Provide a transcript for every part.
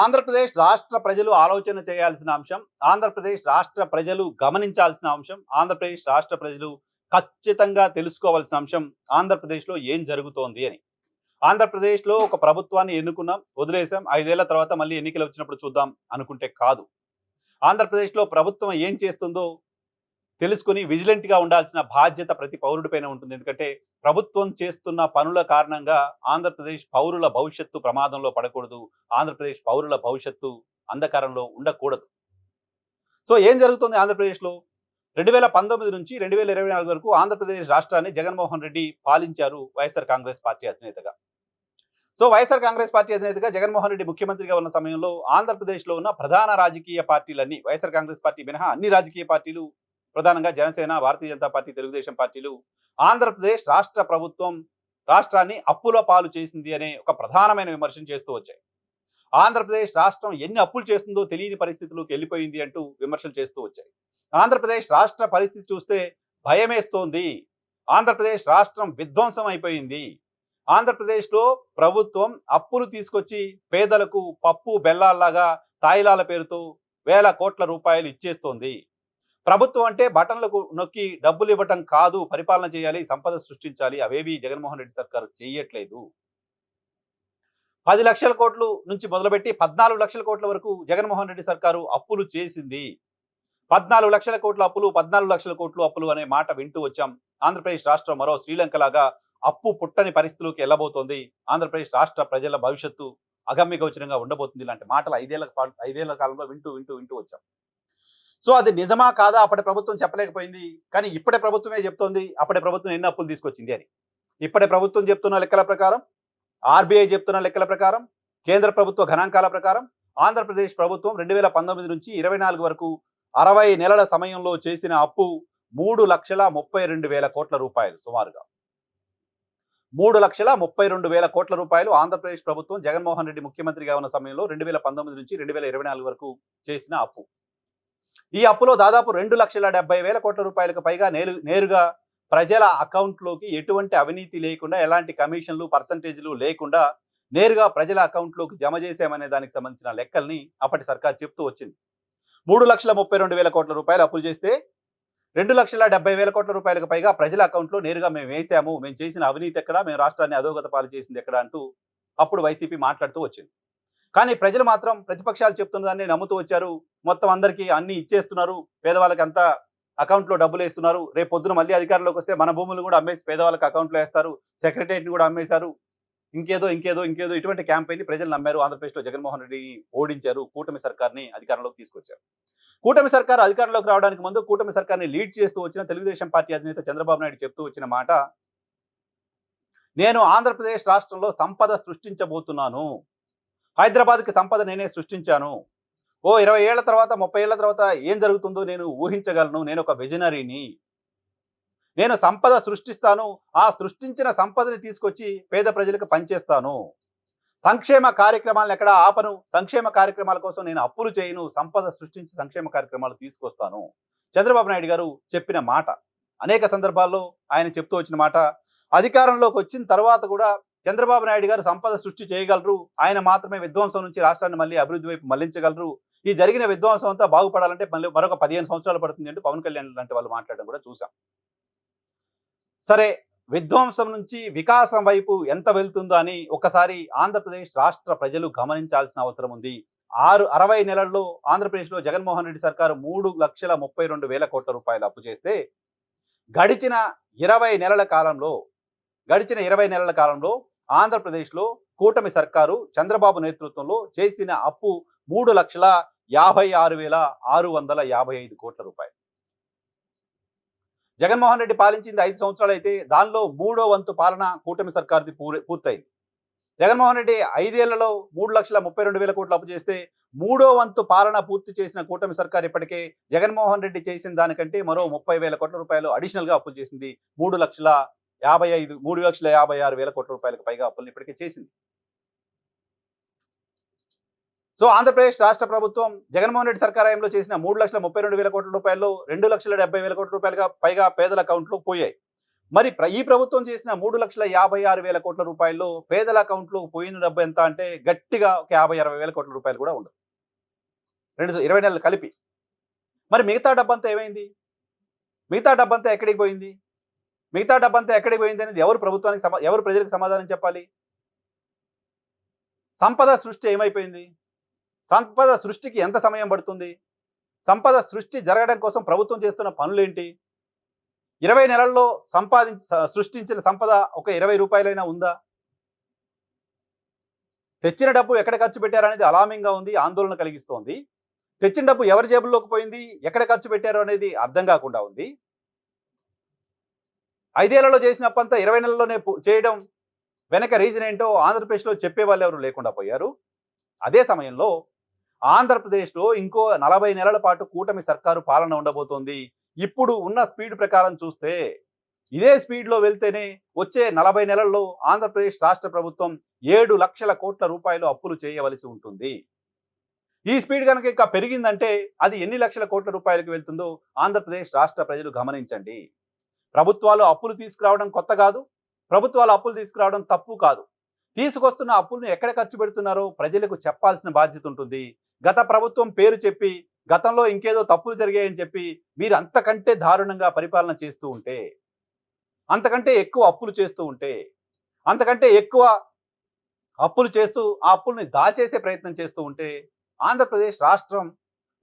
ఆంధ్రప్రదేశ్ రాష్ట్ర ప్రజలు ఆలోచన చేయాల్సిన అంశం. ఆంధ్రప్రదేశ్ రాష్ట్ర ప్రజలు గమనించాల్సిన అంశం. ఆంధ్రప్రదేశ్ రాష్ట్ర ప్రజలు ఖచ్చితంగా తెలుసుకోవాల్సిన అంశం. ఆంధ్రప్రదేశ్‌లో ఏం జరుగుతోంది అని. ఆంధ్రప్రదేశ్‌లో ఒక ప్రభుత్వాన్ని ఎన్నుకున్నాం, వదిలేసాం. 5 ఏళ్ల తర్వాత మళ్ళీ ఎన్నికలు వచ్చినప్పుడు చూద్దాం అనుకుంటే కాదు. ఆంధ్రప్రదేశ్‌లో ప్రభుత్వం ఏం చేస్తుందో తెలుసుకొని విజిలెంట్‌గా ఉండాల్సిన బాధ్యత ప్రతి పౌరుడిపైన ఉంటుంది. ఎందుకంటే ప్రభుత్వం చేస్తున్న పనుల కారణంగా ఆంధ్రప్రదేశ్ పౌరుల భవిష్యత్తు ప్రమాదంలో పడకూడదు. ఆంధ్రప్రదేశ్ పౌరుల భవిష్యత్తు అంధకారంలో ఉండకూడదు. సో ఏం జరుగుతుంది ఆంధ్రప్రదేశ్‌లో? 2019 నుంచి 2024 వరకు ఆంధ్రప్రదేశ్ రాష్ట్రాన్ని జగన్మోహన్ రెడ్డి పాలించారు వైఎస్ఆర్ కాంగ్రెస్ పార్టీ అధినేతగా. సో వైఎస్ఆర్ కాంగ్రెస్ పార్టీ అధినేతగా జగన్మోహన్ రెడ్డి ముఖ్యమంత్రిగా ఉన్న సమయంలో ఆంధ్రప్రదేశ్‌లో ఉన్న ప్రధాన రాజకీయ పార్టీలన్నీ, వైఎస్ఆర్ కాంగ్రెస్ పార్టీ మినహా అన్ని రాజకీయ పార్టీలు, ప్రధానంగా జనసేన, భారతీయ జనతా పార్టీ, తెలుగుదేశం పార్టీలు ఆంధ్రప్రదేశ్ రాష్ట్ర ప్రభుత్వం రాష్ట్రాన్ని అప్పుల పాలు చేసింది అనే ఒక ప్రధానమైన విమర్శను చేస్తూ వచ్చాయి. ఆంధ్రప్రదేశ్ రాష్ట్రం ఎన్ని అప్పులు చేస్తుందో తెలియని పరిస్థితులకు వెళ్ళిపోయింది అంటూ విమర్శలు చేస్తూ వచ్చాయి. ఆంధ్రప్రదేశ్ రాష్ట్ర పరిస్థితి చూస్తే భయమేస్తోంది. ఆంధ్రప్రదేశ్ రాష్ట్రం విధ్వంసం అయిపోయింది. ఆంధ్రప్రదేశ్‌లో ప్రభుత్వం అప్పులు తీసుకొచ్చి పేదలకు పప్పు బెల్లాల్లాగా తాయిలాల పేరుతో వేల కోట్ల రూపాయలు ఇచ్చేస్తోంది. ప్రభుత్వం అంటే బటన్లకు నొక్కి డబ్బులు ఇవ్వటం కాదు, పరిపాలన చేయాలి, సంపద సృష్టించాలి. అవేవి జగన్మోహన్ రెడ్డి సర్కారు చేయట్లేదు. 10 లక్షల కోట్లు నుంచి మొదలుపెట్టి 14 లక్షల కోట్ల వరకు జగన్మోహన్ రెడ్డి సర్కారు అప్పులు చేసింది. 14 లక్షల కోట్ల అప్పులు, 14 లక్షల కోట్లు అప్పులు అనే మాట వింటూ వచ్చాం. ఆంధ్రప్రదేశ్ రాష్ట్రం మరో శ్రీలంకలాగా అప్పు పుట్టని పరిస్థితులకు వెళ్ళబోతోంది. ఆంధ్రప్రదేశ్ రాష్ట్ర ప్రజల భవిష్యత్తు అగమ్యగోచరంగా ఉండబోతుంది. ఇలాంటి మాటలు 5 ఏళ్ల కాలంలో వింటూ వింటూ వింటూ వచ్చాం. సో అది నిజమా కాదా అప్పటి ప్రభుత్వం చెప్పలేకపోయింది. కానీ ఇప్పటి ప్రభుత్వమే చెప్తోంది అప్పటి ప్రభుత్వం ఎన్ని అప్పులు తీసుకొచ్చింది అని. ఇప్పటి ప్రభుత్వం చెప్తున్న లెక్కల ప్రకారం, ఆర్బీఐ చెప్తున్న లెక్కల ప్రకారం, కేంద్ర ప్రభుత్వ గణాంకాల ప్రకారం ఆంధ్రప్రదేశ్ ప్రభుత్వం 2019 నుంచి 24 వరకు 60 నెలల సమయంలో చేసిన అప్పు 3,32,000 కోట్ల రూపాయలు. సుమారుగా 3,32,000 కోట్ల రూపాయలు ఆంధ్రప్రదేశ్ ప్రభుత్వం జగన్మోహన్ రెడ్డి ముఖ్యమంత్రిగా ఉన్న సమయంలో 2019 నుంచి 2024 వరకు చేసిన అప్పు. ఈ అప్పులో దాదాపు 2,70,000 కోట్ల రూపాయలకు పైగా నేరుగా ప్రజల అకౌంట్లోకి ఎటువంటి అవినీతి లేకుండా, ఎలాంటి కమిషన్లు, పర్సంటేజ్లు లేకుండా నేరుగా ప్రజల అకౌంట్లోకి జమ చేశామనే దానికి సంబంధించిన లెక్కల్ని అప్పటి సర్కార్ చెప్తూ వచ్చింది. 3,32,000 కోట్ల రూపాయలు అప్పులు చేస్తే 2,70,000 కోట్ల రూపాయలకు పైగా ప్రజల అకౌంట్లో నేరుగా మేము వేసాము, మేము చేసిన అవినీతి ఎక్కడ, మేము రాష్ట్రాన్ని అధోగత పాలు చేసింది ఎక్కడ అంటూ అప్పుడు వైసీపీ మాట్లాడుతూ వచ్చింది. కానీ ప్రజలు మాత్రం ప్రతిపక్షాలు చెప్తున్న దాన్ని నమ్ముతూ వచ్చారు. మొత్తం అందరికీ అన్ని ఇచ్చేస్తున్నారు, పేదవాళ్ళకి అంతా అకౌంట్లో డబ్బులు వేస్తున్నారు, రేపు పొద్దున మళ్ళీ అధికారంలోకి వస్తే మన భూములు కూడా అమ్మేసి పేదవాళ్ళకి అకౌంట్లో వేస్తారు, సెక్రటరియట్ని కూడా అమ్మేశారు, ఇంకేదో ఇంకేదో ఇంకేదో ఇటువంటి క్యాంపెయిన్ని ప్రజలు నమ్మారు. ఆంధ్రప్రదేశ్లో జగన్మోహన్ రెడ్డిని ఓడించారు, కూటమి సర్కార్ని అధికారంలోకి తీసుకొచ్చారు. కూటమి సర్కార్ అధికారంలోకి రావడానికి ముందు కూటమి సర్కార్ని లీడ్ చేస్తూ వచ్చిన తెలుగుదేశం పార్టీ అధినేత చంద్రబాబు నాయుడు చెప్తూ వచ్చిన మాట, నేను ఆంధ్రప్రదేశ్ రాష్ట్రంలో సంపద సృష్టించబోతున్నాను, హైదరాబాద్కి సంపద నేనే సృష్టించాను, ఓ 20 ఏళ్ల తర్వాత 30 ఏళ్ల తర్వాత ఏం జరుగుతుందో నేను ఊహించగలను, నేను ఒక విజనరీని, నేను సంపద సృష్టిస్తాను, ఆ సృష్టించిన సంపదని తీసుకొచ్చి పేద ప్రజలకు పంచేస్తాను, సంక్షేమ కార్యక్రమాలను ఎక్కడ ఆపను, సంక్షేమ కార్యక్రమాల కోసం నేను అప్పులు చేయను, సంపద సృష్టించి సంక్షేమ కార్యక్రమాలు తీసుకొస్తాను. చంద్రబాబు నాయుడు గారు చెప్పిన మాట, అనేక సందర్భాల్లో ఆయన చెప్తూ వచ్చిన మాట. అధికారంలోకి వచ్చిన తర్వాత కూడా చంద్రబాబు నాయుడు గారు సంపద సృష్టి చేయగలరు, ఆయన మాత్రమే విధ్వంసం నుంచి రాష్ట్రాన్ని మళ్ళీ అభివృద్ధి వైపు మళ్లించగలరు, ఈ జరిగిన విధ్వంసం అంతా బాగుపడాలంటే మళ్ళీ మరొక 15 సంవత్సరాలు పడుతుంది అంటూ పవన్ కళ్యాణ్ లాంటి వాళ్ళు మాట్లాడడం కూడా చూసాం. సరే, విధ్వంసం నుంచి వికాసం వైపు ఎంత వెళ్తుందో అని ఒకసారి ఆంధ్రప్రదేశ్ రాష్ట్ర ప్రజలు గమనించాల్సిన అవసరం ఉంది. 60 నెలల్లో ఆంధ్రప్రదేశ్లో జగన్మోహన్ రెడ్డి సర్కారు 3,32,000 కోట్ల రూపాయలు అప్పు చేస్తే గడిచిన 20 నెలల కాలంలో ఆంధ్రప్రదేశ్లో కూటమి సర్కారు చంద్రబాబు నేతృత్వంలో చేసిన అప్పు 3,56,655 కోట్ల రూపాయలు. జగన్మోహన్ రెడ్డి పాలించింది 5 సంవత్సరాలు అయితే దానిలో 3వ వంతు పాలన కూటమి సర్కార్ది పూర్తయింది. జగన్మోహన్ రెడ్డి 5 ఏళ్లలో 3,32,000 కోట్లు అప్పు చేస్తే 3వ వంతు పాలన పూర్తి చేసిన కూటమి సర్కార్ ఇప్పటికే జగన్మోహన్ రెడ్డి చేసిన దానికంటే మరో 30,000 కోట్ల రూపాయలు అడిషనల్గా అప్పులు చేసింది. 3,56,000 కోట్ల రూపాయలకు పైగా అప్పులను ఇప్పటికే చేసింది. సో ఆంధ్రప్రదేశ్ రాష్ట్ర ప్రభుత్వం జగన్మోహన్ రెడ్డి సర్కార్ హయాంలో చేసిన 3,32,000 కోట్ల రూపాయల్లో 2,70,000 కోట్ల రూపాయలుగా పైగా పేదల అకౌంట్లో పోయాయి. మరి ఈ ప్రభుత్వం చేసిన 3,56,000 కోట్ల రూపాయల్లో పేదల అకౌంట్లో పోయిన డబ్బు ఎంత అంటే గట్టిగా ఒక 50,000-60,000 కోట్ల రూపాయలు కూడా ఉండదు. 20 నెలలు కలిపి. మరి మిగతా డబ్బంతా ఏమైంది? మిగతా డబ్బంతా ఎక్కడికి పోయింది? మిగతా డబ్బంతా ఎక్కడికి పోయింది అనేది ఎవరు ప్రజలకు సమాధానం చెప్పాలి? సంపద సృష్టి ఏమైపోయింది? సంపద సృష్టికి ఎంత సమయం పడుతుంది? సంపద సృష్టి జరగడం కోసం ప్రభుత్వం చేస్తున్న పనులేంటి? 20 నెలల్లో సృష్టించిన సంపద ఒక 20 రూపాయలైనా ఉందా? తెచ్చిన డబ్బు ఎక్కడ ఖర్చు పెట్టారనేది అలామింగ్గా ఉంది, ఆందోళన కలిగిస్తోంది. తెచ్చిన డబ్బు ఎవరి జేబుల్లోకి పోయింది, ఎక్కడ ఖర్చు పెట్టారు అనేది అర్థం కాకుండా ఉంది. 5 ఏళ్లలో చేసిన అప్పంతా 20 నెలల్లోనే చేయడం వెనక రీజన్ ఏంటో ఆంధ్రప్రదేశ్లో చెప్పే వాళ్ళు ఎవరు లేకుండా పోయారు. అదే సమయంలో ఆంధ్రప్రదేశ్లో ఇంకో 40 నెలల పాటు కూటమి సర్కారు పాలన ఉండబోతోంది. ఇప్పుడు ఉన్న స్పీడ్ ప్రకారం చూస్తే ఇదే స్పీడ్లో వెళ్తేనే వచ్చే 40 నెలల్లో ఆంధ్రప్రదేశ్ రాష్ట్ర ప్రభుత్వం 7 లక్షల కోట్ల రూపాయలు అప్పులు చేయవలసి ఉంటుంది. ఈ స్పీడ్ కనుక ఇంకా పెరిగిందంటే అది ఎన్ని లక్షల కోట్ల రూపాయలకు వెళ్తుందో ఆంధ్రప్రదేశ్ రాష్ట్ర ప్రజలు గమనించండి. ప్రభుత్వాలు అప్పులు తీసుకురావడం కొత్త కాదు, ప్రభుత్వాలు అప్పులు తీసుకురావడం తప్పు కాదు. తీసుకొస్తున్న అప్పులను ఎక్కడ ఖర్చు పెడుతున్నారో ప్రజలకు చెప్పాల్సిన బాధ్యత ఉంటుంది. గత ప్రభుత్వం పేరు చెప్పి గతంలో ఇంకేదో తప్పులు జరిగాయని చెప్పి మీరు అంతకంటే దారుణంగా పరిపాలన చేస్తూ ఉంటే, అంతకంటే ఎక్కువ అప్పులు చేస్తూ ఉంటే, అంతకంటే ఎక్కువ అప్పులు చేస్తూ ఆ అప్పుల్ని దాచేసే ప్రయత్నం చేస్తూ ఉంటే ఆంధ్రప్రదేశ్ రాష్ట్రం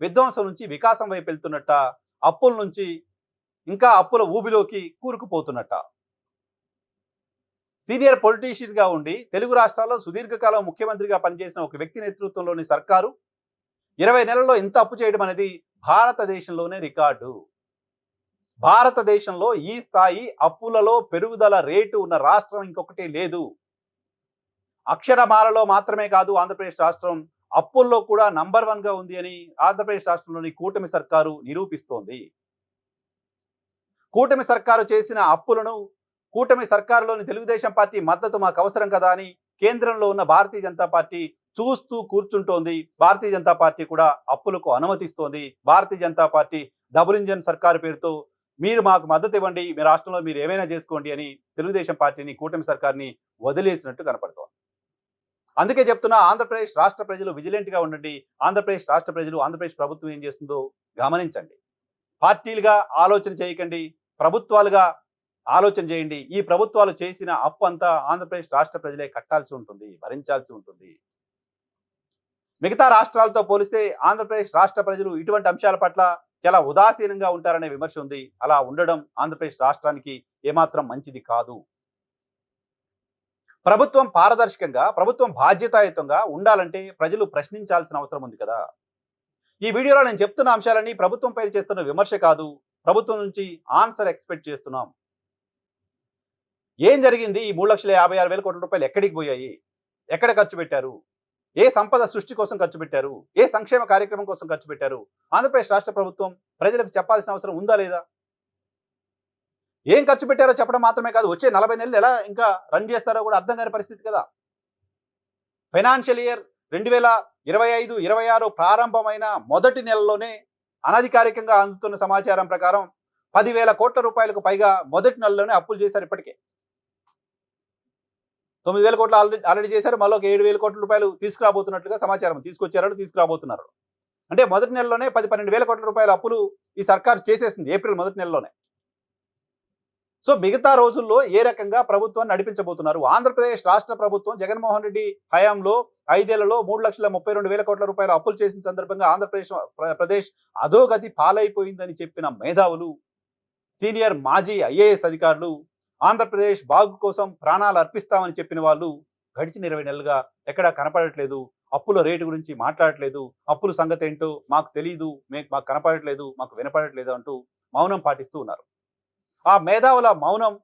విధ్వంసం నుంచి వికాసం వైపు వెళ్తున్నట్ట, అప్పుల నుంచి ఇంకా అప్పుల ఊబిలోకి కూరుకుపోతున్నట్ట. సీనియర్ పొలిటీషియన్గా ఉండి తెలుగు రాష్ట్రాల్లో సుదీర్ఘకాలం ముఖ్యమంత్రిగా పనిచేసిన ఒక వ్యక్తి నేతృత్వంలోని సర్కారు 20 నెలల్లో ఇంత అప్పు చేయడం అనేది భారతదేశంలోనే రికార్డు. భారతదేశంలో ఈ స్థాయి అప్పులలో పెరుగుదల రేటు ఉన్న రాష్ట్రం ఇంకొకటి లేదు. అక్షరమాలలో మాత్రమే కాదు ఆంధ్రప్రదేశ్ రాష్ట్రం అప్పుల్లో కూడా నంబర్ 1గా ఉంది అని ఆంధ్రప్రదేశ్ రాష్ట్రంలోని కూటమి సర్కారు నిరూపిస్తోంది. కూటమి సర్కారు చేసిన అప్పులను కూటమి సర్కారులోని తెలుగుదేశం పార్టీ మద్దతు మాకు అవసరం కదా అని కేంద్రంలో ఉన్న భారతీయ జనతా పార్టీ చూస్తూ కూర్చుంటోంది. భారతీయ జనతా పార్టీ కూడా అప్పులకు అనుమతిస్తోంది. Bharatiya Janata party double engine సర్కారు పేరుతో మీరు మాకు మద్దతు ఇవ్వండి, మీ రాష్ట్రంలో మీరు ఏమైనా చేసుకోండి అని తెలుగుదేశం పార్టీని కూటమి సర్కార్ని వదిలేసినట్టు కనపడుతోంది. అందుకే చెప్తున్నా, ఆంధ్రప్రదేశ్ రాష్ట్ర ప్రజలు విజిలెంట్గా ఉండండి. ఆంధ్రప్రదేశ్ రాష్ట్ర ప్రజలు ఆంధ్రప్రదేశ్ ప్రభుత్వం ఏం చేస్తుందో గమనించండి. పార్టీలుగా ఆలోచన చేయకండి, ప్రభుత్వాలుగా ఆలోచన చేయండి. ఈ ప్రభుత్వాలు చేసిన అప్పు అంతా ఆంధ్రప్రదేశ్ రాష్ట్ర ప్రజలే కట్టాల్సి ఉంటుంది, భరించాల్సి ఉంటుంది. మిగతా రాష్ట్రాలతో పోలిస్తే ఆంధ్రప్రదేశ్ రాష్ట్ర ప్రజలు ఇటువంటి అంశాల పట్ల చాలా ఉదాసీనంగా ఉంటారనే విమర్శ ఉంది. అలా ఉండడం ఆంధ్రప్రదేశ్ రాష్ట్రానికి ఏమాత్రం మంచిది కాదు. ప్రభుత్వం పారదర్శకంగా, ప్రభుత్వం బాధ్యతాయుతంగా ఉండాలంటే ప్రజలు ప్రశ్నించాల్సిన అవసరం ఉంది కదా. ఈ వీడియోలో నేను చెప్తున్న అంశాలన్నీ ప్రభుత్వం పైన చేస్తున్న విమర్శ కాదు, ప్రభుత్వం నుంచి ఆన్సర్ ఎక్స్పెక్ట్ చేస్తున్నాం. ఏం జరిగింది? ఈ 3,56,000 కోట్ల రూపాయలు ఎక్కడికి పోయాయి? ఎక్కడ ఖర్చు పెట్టారు? ఏ సంపద సృష్టి కోసం ఖర్చు పెట్టారు? ఏ సంక్షేమ కార్యక్రమం కోసం ఖర్చు పెట్టారు? ఆంధ్రప్రదేశ్ రాష్ట్ర ప్రభుత్వం ప్రజలకు చెప్పాల్సిన అవసరం ఉందా లేదా? ఏం ఖర్చు పెట్టారో చెప్పడం మాత్రమే కాదు, వచ్చే 40 నెలలు ఎలా ఇంకా రన్ చేస్తారో కూడా అర్థం కాని పరిస్థితి కదా. ఫైనాన్షియల్ ఇయర్ 2025-26 ప్రారంభమైన మొదటి నెలలోనే అనధికారికంగా అందుతున్న సమాచారం ప్రకారం 10,000 కోట్ల రూపాయలకు పైగా మొదటి నెలలోనే అప్పులు చేశారు. ఇప్పటికే 9,000 కోట్లు ఆల్రెడీ చేశారు. మళ్ళీ ఒక 7,000 కోట్ల రూపాయలు తీసుకురాబోతున్నట్లుగా సమాచారం, తీసుకురాబోతున్నారు. అంటే మొదటి నెలలోనే 10-12,000 కోట్ల రూపాయల అప్పులు ఈ సర్కారు చేసేసింది ఏప్రిల్ మొదటి నెలలోనే. సో మిగతా రోజుల్లో ఏ రకంగా ప్రభుత్వాన్ని నడిపించబోతున్నారు? ఆంధ్రప్రదేశ్ రాష్ట్ర ప్రభుత్వం జగన్మోహన్ రెడ్డి హయాంలో 5 ఏళ్లలో 3,32,000 కోట్ల రూపాయలు అప్పులు చేసిన సందర్భంగా ఆంధ్రప్రదేశ్ అధోగతి పాలైపోయిందని చెప్పిన మేధావులు, సీనియర్ మాజీ ఐఏఎస్ అధికారులు, ఆంధ్రప్రదేశ్ బాగు కోసం ప్రాణాలు అర్పిస్తామని చెప్పిన వాళ్ళు గడిచిన 20 నెలలుగా ఎక్కడా కనపడట్లేదు. అప్పుల రేటు గురించి మాట్లాడట్లేదు. అప్పుల సంగతి ఏంటో మాకు తెలియదు, మాకు కనపడట్లేదు, మాకు వినపడట్లేదు అంటూ మౌనం పాటిస్తూ ఉన్నారు. ఆ మేధావుల మౌనం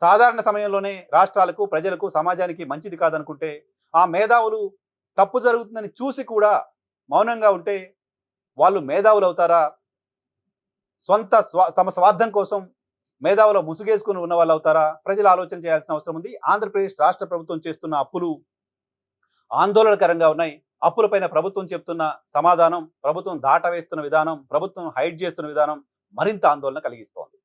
సాధారణ సమయంలోనే రాష్ట్రాలకు, ప్రజలకు, సమాజానికి మంచిది కాదనుకుంటే, ఆ మేధావులు తప్పు జరుగుతుందని చూసి కూడా మౌనంగా ఉంటే వాళ్ళు మేధావులు అవుతారా? తమ స్వార్థం కోసం మేధావుల ముసుగేసుకుని ఉన్న వాళ్ళు అవుతారా? ప్రజలు ఆలోచన చేయాల్సిన అవసరం ఉంది. ఆంధ్రప్రదేశ్ రాష్ట్ర ప్రభుత్వం చేస్తున్న అప్పులు ఆందోళనకరంగా ఉన్నాయి. అప్పులపైన ప్రభుత్వం చెప్తున్న సమాధానం, ప్రభుత్వం దాటవేస్తున్న విధానం, ప్రభుత్వం హైడ్ చేస్తున్న విధానం మరింత ఆందోళన కలిగిస్తోంది.